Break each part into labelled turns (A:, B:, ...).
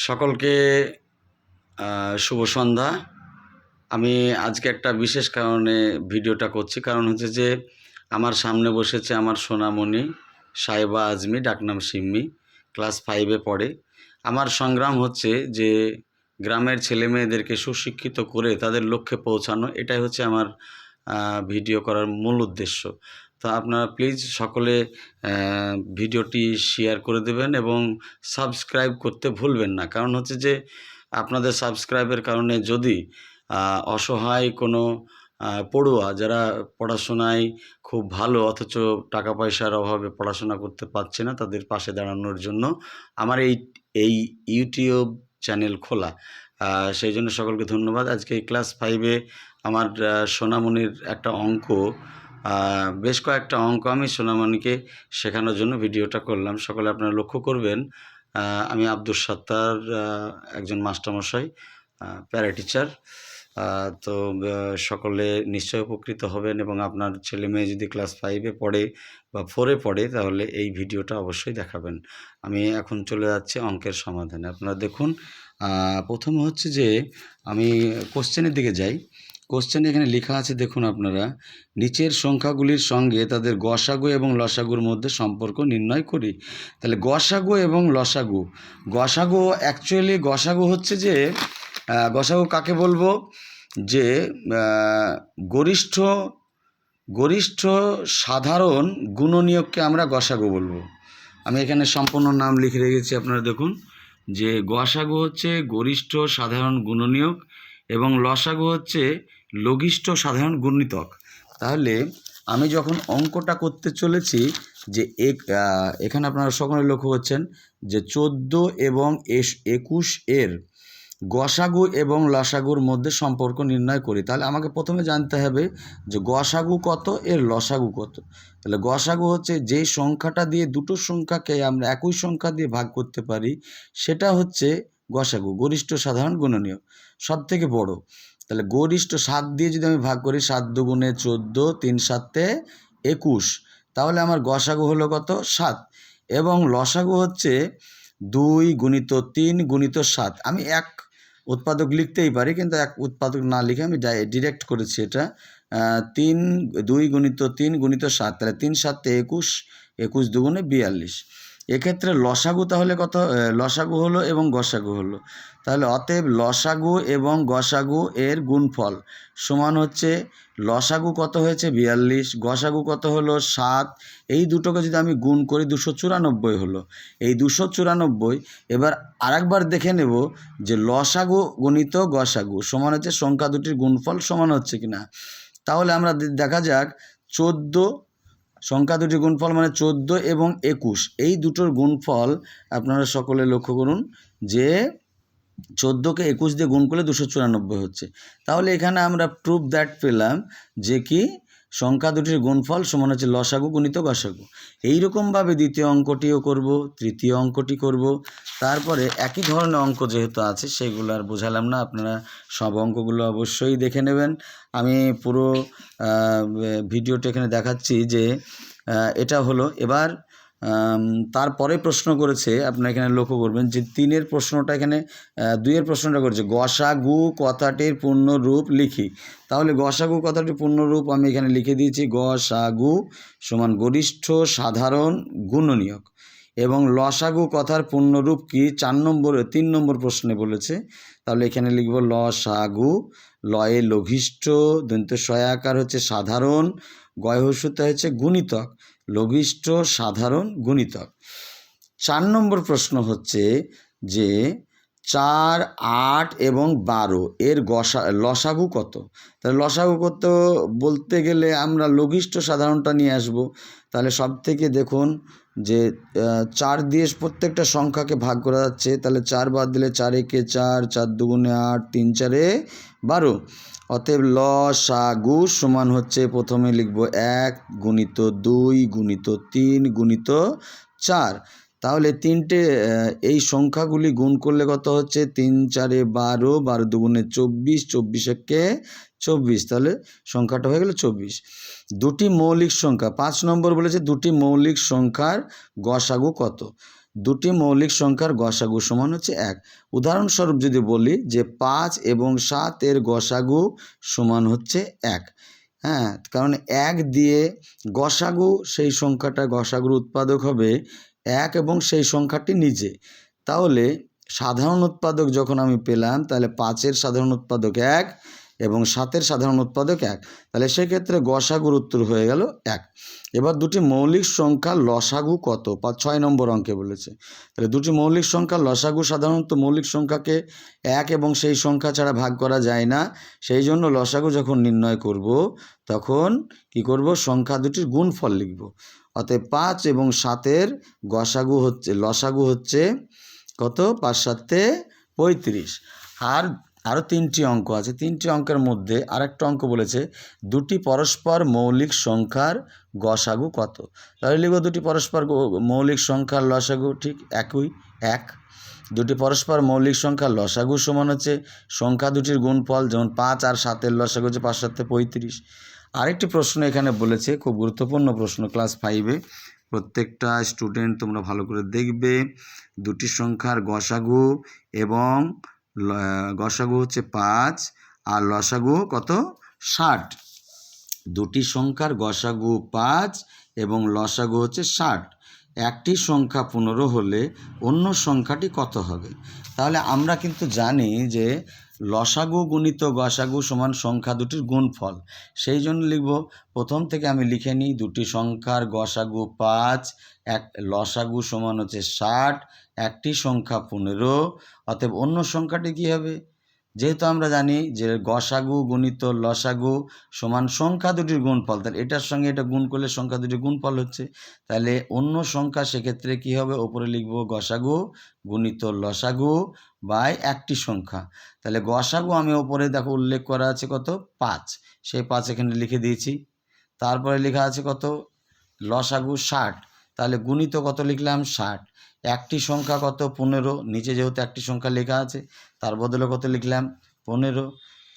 A: সকলকে শুভ সন্ধ্যা। আমি আজকে একটা বিশেষ কারণে ভিডিওটা করছি। কারণ হচ্ছে যে আমার সামনে বসেছে আমার সোনামণি সাহেবা আজমি, ডাকনাম সিম্মি, ক্লাস 5-এ পড়ে। আমার সংগ্রাম হচ্ছে যে গ্রামের ছেলেমেয়েদেরকে সুশিক্ষিত করে তাদের লক্ষ্যে পৌঁছানো। এটাই হচ্ছে আমার ভিডিও করার মূল উদ্দেশ্য। তো আপনারা প্লিজ সকলে ভিডিওটি শেয়ার করে দেবেন এবং সাবস্ক্রাইব করতে ভুলবেন না। কারণ হচ্ছে যে আপনাদের সাবস্ক্রাইবের কারণে যদি অসহায় কোনো পড়ুয়া যারা পড়াশোনায় খুব ভালো অথচ টাকা পয়সার অভাবে পড়াশোনা করতে পারছে না, তাদের পাশে দাঁড়ানোর জন্য আমার এই ইউটিউব চ্যানেল খোলা। সেই জন্য সকলকে ধন্যবাদ। আজকে ক্লাস 5-এ আমার সোনামণির একটা অঙ্ক, বেশ কয়েকটা অঙ্ক আমি সোনামণিকে শেখানোর জন্য ভিডিওটা করলাম। সকলে আপনারা লক্ষ্য করবেন, আমি আব্দুস সাত্তার, একজন মাস্টারমশাই, প্যারা টিচার। তো সকলে নিশ্চয় উপকৃত হবেন এবং আপনার ছেলে মেয়ে যদি ক্লাস 5-এ পড়ে বা 4-এ পড়ে তাহলে এই ভিডিওটা অবশ্যই দেখাবেন। আমি এখন চলে যাচ্ছি অঙ্কের সমাধানে। আপনারা দেখুন, প্রথমে হচ্ছে যে আমি কোশ্চেনের দিকে যাই। কোশ্চেনে এখানে লেখা আছে, দেখুন আপনারা, নিচের সংখ্যাগুলির সঙ্গে তাদের গসাগু এবং লসাগুর মধ্যে সম্পর্ক নির্ণয় করি। তাহলে গসাগু এবং লসাগু, গসাগু অ্যাকচুয়ালি গসাগু হচ্ছে যে গসাগু কাকে বলবো, যে গরিষ্ঠ সাধারণ গুণনীয়ককে আমরা গসাগু বলবো। আমি এখানে সম্পূর্ণ নাম লিখে রেখেছি, আপনারা দেখুন যে গসাগু হচ্ছে গরিষ্ঠ সাধারণ গুণনীয়ক এবং লসাগু হচ্ছে লঘিষ্ঠ সাধারণ গুণিতক। তাহলে আমি যখন অঙ্কটা করতে চলেছি যে এখানে আপনারা সকলে লক্ষ্য করছেন যে 14 এবং 21 এর গসাগু এবং লসাগুর মধ্যে সম্পর্ক নির্ণয় করি। তাহলে আমাকে প্রথমে জানতে হবে যে গসাগু কত, এর লসাগু কত। তাহলে গসাগু হচ্ছে যেই সংখ্যাটা দিয়ে দুটো সংখ্যাকে আমরা একই সংখ্যা দিয়ে ভাগ করতে পারি, সেটা হচ্ছে গসাগু, গরিষ্ঠ সাধারণ গুণনীয়ক, সব থেকে বড়। তাহলে গরিষ্ঠ 7 দিয়ে যদি আমি ভাগ করি, 7 দুগুণে 14, 3 7-এ 21, তাহলে আমার গসাগু হলো কত, 7। এবং লসাগু হচ্ছে 2 গুণিত 3 গুণিত 7। আমি এক উৎপাদক লিখতেই পারি, কিন্তু এক উৎপাদক না লিখে আমি ডিরেক্ট করেছি এটা। 2 গুণিত 3 গুণিত 7, তাহলে 3 7-এ 21, 21 দুগুণে 42। এক্ষেত্রে লসাগু তাহলে কত, লসাগু হলো এবং গসাগু হলো। তাহলে অতএব লসাগু এবং গসাগু এর গুণফল সমান হচ্ছে, লসাগু কত হয়েছে 42, গসাগু কত হলো 7। এই দুটোকে যদি আমি গুণ করি 294 হলো। এই 294 এবার আরেকবার দেখে নেব যে লসাগু গুণিত গসাগু সমান হচ্ছে সংখ্যা দুটির গুণফল সমান হচ্ছে কিনা। তাহলে আমরা দেখা যাক 14, সংখ্যা দুটির গুণফল মানে 14 এবং 21, এই দুটোর গুণফল আপনারা সকলে লক্ষ্য করুন যে 14কে 21 দিয়ে গুণ করলে 294 হচ্ছে। তাহলে এখানে আমরা প্রুফ দ্যাট পেলাম যে কি সংখ্যা দুটির গুণফল সমান হচ্ছে লসাগু গুণিত গসাগু। এইরকমভাবে দ্বিতীয় অঙ্কটিও করব, তৃতীয় অঙ্কটি করব। তারপরে একই ধরনের অঙ্ক যেহেতু আছে সেগুলো আর বোঝালাম না, আপনারা সব অঙ্কগুলো অবশ্যই দেখে নেবেন। আমি পুরো ভিডিওটা এখানে দেখাচ্ছি যে এটা হলো। এবার তারপরে প্রশ্ন করেছে, আপনারা এখানে লক্ষ্য করবেন যে 3-এর প্রশ্নটা এখানে 2-এর প্রশ্নটা করেছে গসাগু কথাটির পূর্ণ রূপ লিখি। তাহলে গসাগু কথাটির পূর্ণ রূপ আমি এখানে লিখে দিয়েছি, গসাগু সমান গরিষ্ঠ সাধারণ গুণনীয়ক। এবং লসাগু কথার পূর্ণ রূপ কি 3 নম্বর প্রশ্নে বলেছে। তাহলে এখানে লিখব লসাগু, লয়ে লঘিষ্ঠ, দন্ত সয়াকার হচ্ছে সাধারণ, গয় হস্যতে হচ্ছে গুণিতক, লঘিষ্ঠ সাধারণ গুণিতক। 4 নম্বর প্রশ্ন হচ্ছে যে 4, 8 এবং 12 এর লসাগু কত। তাহলে লসাগু কত বলতে গেলে আমরা লঘিষ্ঠ সাধারণটা নিয়ে আসব। তাহলে সব থেকে দেখুন যে 4 দিয়ে প্রত্যেকটা সংখ্যাকে ভাগ করা যাচ্ছে, তাহলে 4 বাদ দিলে 4 একে 4, 4 দুগুণে 8, 3 4-এ 12। অতএব লসাগু সমান হচ্ছে, প্রথমে লিখব 1 গুণিত 2 গুণিত 3 গুণিত 4। তাহলে এই সংখ্যাগুলি গুণ করলে কত হচ্ছে, 3 4-এ 12, 12 দুগুণে 24, 24 একে 24, তাহলে সংখ্যাটা হয়ে গেল 24। দুটি মৌলিক সংখ্যা, 5 নম্বর বলেছে দুটি মৌলিক সংখ্যার গসাগু কত। দুটি মৌলিক সংখ্যার গসাগু সমান হচ্ছে 1। উদাহরণস্বরূপ যদি বলি যে 5 এবং 7 এর গসাগু সমান হচ্ছে 1। হ্যাঁ, কারণ 1 দিয়ে গসাগু, সেই সংখ্যাটা গসাগুর উৎপাদক হবে 1 এবং সেই সংখ্যাটি নিজে। তাহলে সাধারণ উৎপাদক যখন আমি পেলাম, তাহলে 5-এর সাধারণ উৎপাদক 1 এবং 7-এর সাধারণ উৎপাদক 1, তাহলে সেক্ষেত্রে গসাগুর উত্তর হয়ে গেল 1। এবার দুটি মৌলিক সংখ্যার লসাগু কত, 6 নম্বর অঙ্কে বলেছে। তাহলে দুটি মৌলিক সংখ্যার লসাগু, সাধারণত মৌলিক সংখ্যাকে 1 এবং সেই সংখ্যা ছাড়া ভাগ করা যায় না, সেই জন্য লসাগু যখন নির্ণয় করব তখন কি করব, সংখ্যা দুটির গুণফল লিখব। অতএব 5 এবং 7-এর গসাগু হচ্ছে, লসাগু হচ্ছে কত, 5 7 35। আর আরও 3টি অঙ্ক আছে। 3টি অঙ্কের মধ্যে আরেকটা অঙ্ক বলেছে দুটি পরস্পর মৌলিক সংখ্যার গসাগু কত। তাহলে লিখব দুটি পরস্পর মৌলিক সংখ্যার লসাগু ঠিক একই 1। দুটি পরস্পর মৌলিক সংখ্যার লসাগু সমান হচ্ছে সংখ্যা দুটির গুণফল, যেমন 5 আর 7-এর লসাগু হচ্ছে 5 7 35। আরেকটি প্রশ্ন এখানে বলেছে, খুব গুরুত্বপূর্ণ প্রশ্ন ক্লাস 5-এ, প্রত্যেকটা স্টুডেন্ট তোমরা ভালো করে দেখবে। দুটি সংখ্যার গসাগু এবং গসাগু হচ্ছে 5 আর লসাগু কত, 60। দুটি সংখ্যার গসাগু 5 এবং লসাগু হচ্ছে 60। একটি সংখ্যা 15 হলে অন্য সংখ্যাটি কত হবে। তাহলে আমরা কিন্তু জানি যে লসাগু গুণিত গসাগু সমান সংখ্যা দুটির গুণফল। সেই জন্য লিখব, প্রথম থেকে আমি লিখে নিই, দুটি সংখ্যার গসাগু 5, এক লসাগু সমান হচ্ছে 60, একটি সংখ্যা 15, অতএব অন্য সংখ্যাটি কী হবে। যেহেতু আমরা জানি যে গসাগু গুণিত লসাগু সমান সংখ্যা দুটির গুণফল, তাহলে এটার সঙ্গে এটা গুণ করলে সংখ্যা দুটির গুণফল হচ্ছে, তাহলে অন্য সংখ্যা সেক্ষেত্রে কি হবে, ওপরে লিখব গসাগু গুণিত লসাগু বাই একটি সংখ্যা। তাহলে গসাগু আমি ওপরে দেখো উল্লেখ করা আছে কত, 5, সেই 5 এখানে লিখে দিয়েছি। তারপরে লেখা আছে কত, লসাগু 60, তাহলে গুণিত কত লিখলাম 60, একটি সংখ্যা কত 15, নিচে যেহেতু একটি সংখ্যা লেখা আছে তার বদলে কত লিখলাম 15।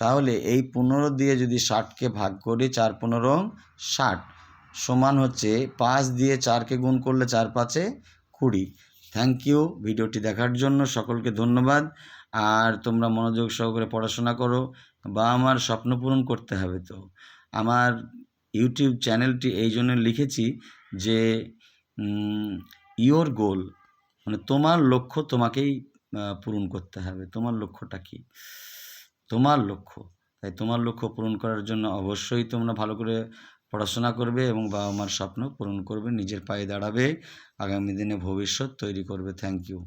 A: তাহলে এই 15 দিয়ে যদি 60কে ভাগ করি, 4 15 60 সমান হচ্ছে 5 দিয়ে 4কে গুণ করলে 4 5 20। থ্যাংক ইউ ভিডিওটি দেখার জন্য, সকলকে ধন্যবাদ। আর তোমরা মনোযোগ সহকারে পড়াশোনা করো, বা আমার স্বপ্ন পূরণ করতে হবে। তো আমার ইউটিউব চ্যানেলটি এই জন্য লিখেছি যে ইয়োর গোল, মানে তোমার লক্ষ্য তোমাকেই পূরণ করতে হবে। তোমার লক্ষ্যটা কি, তোমার লক্ষ্য, তাই তোমার লক্ষ্য পূরণ করার জন্য অবশ্যই তোমরা ভালো করে পড়াশোনা করবে এবং বাবা মার স্বপ্ন পূরণ করবে, নিজের পায়ে দাঁড়াবে, আগামী দিনে ভবিষ্যৎ তৈরি করবে। Thank you.